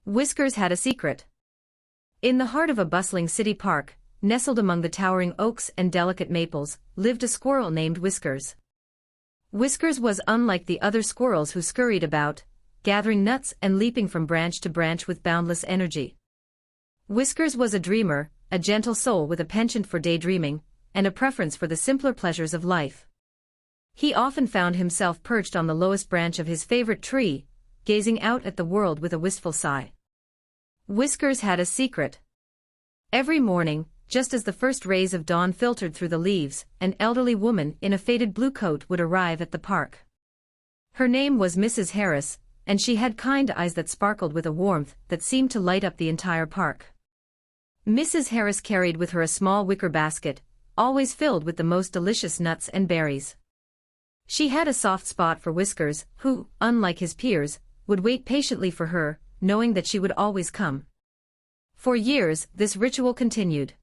Whiskers had a secret. In the heart of a bustling city park, nestled among the towering oaks and delicate maples, lived a squirrel named Whiskers. Whiskers was unlike the other squirrels who scurried about, gathering nuts and leaping from branch to branch with boundless energy. Whiskers was a dreamer, a gentle soul with a penchant for daydreaming, and a preference for the simpler pleasures of life. He often found himself perched on the lowest branch of his favorite tree, gazing out at the world with a wistful sigh. Whiskers had a secret. Every morning, just as the first rays of dawn filtered through the leaves, an elderly woman in a faded blue coat would arrive at the park. Her name was Mrs. Harris, and she had kind eyes that sparkled with a warmth that seemed to light up the entire park. Mrs. Harris carried with her a small wicker basket, always filled with the most delicious nuts and berries. She had a soft spot for Whiskers, who, unlike his peers, would wait patiently for her, knowing that she would always come. For years, this ritual continued.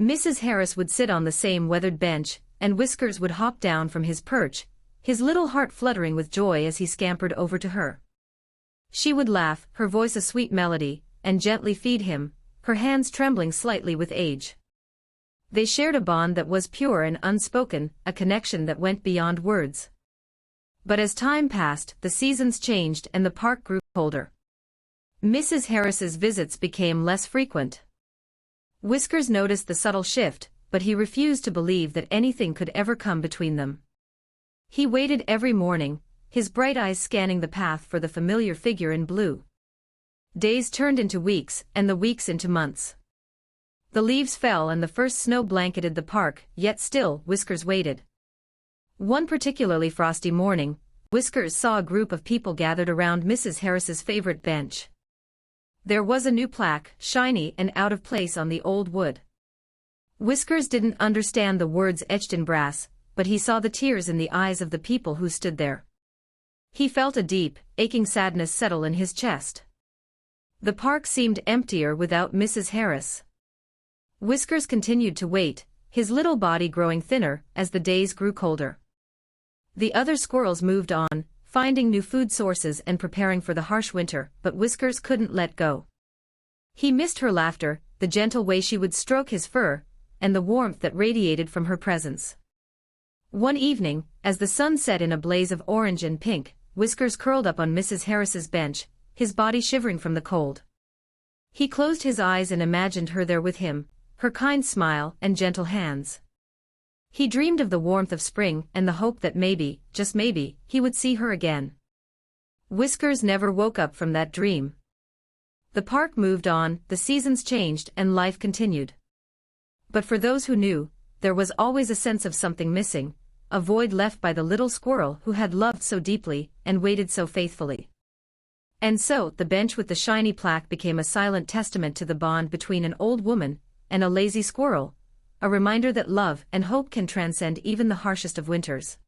Mrs. Harris would sit on the same weathered bench, and Whiskers would hop down from his perch, his little heart fluttering with joy as he scampered over to her. She would laugh, her voice a sweet melody, and gently feed him, her hands trembling slightly with age. They shared a bond that was pure and unspoken, a connection that went beyond words. But as time passed, the seasons changed and the park grew colder. Mrs. Harris's visits became less frequent. Whiskers noticed the subtle shift, but he refused to believe that anything could ever come between them. He waited every morning, his bright eyes scanning the path for the familiar figure in blue. Days turned into weeks, and the weeks into months. The leaves fell and the first snow blanketed the park, yet still, Whiskers waited. One particularly frosty morning, Whiskers saw a group of people gathered around Mrs. Harris's favorite bench. There was a new plaque, shiny and out of place on the old wood. Whiskers didn't understand the words etched in brass, but he saw the tears in the eyes of the people who stood there. He felt a deep, aching sadness settle in his chest. The park seemed emptier without Mrs. Harris. Whiskers continued to wait, his little body growing thinner as the days grew colder. The other squirrels moved on, finding new food sources and preparing for the harsh winter, but Whiskers couldn't let go. He missed her laughter, the gentle way she would stroke his fur, and the warmth that radiated from her presence. One evening, as the sun set in a blaze of orange and pink, Whiskers curled up on Mrs. Harris's bench, his body shivering from the cold. He closed his eyes and imagined her there with him, her kind smile and gentle hands. He dreamed of the warmth of spring and the hope that maybe, just maybe, he would see her again. Whiskers never woke up from that dream. The park moved on, the seasons changed and life continued. But for those who knew, there was always a sense of something missing, a void left by the little squirrel who had loved so deeply and waited so faithfully. And so, the bench with the shiny plaque became a silent testament to the bond between an old woman and a lazy squirrel, a reminder that love and hope can transcend even the harshest of winters.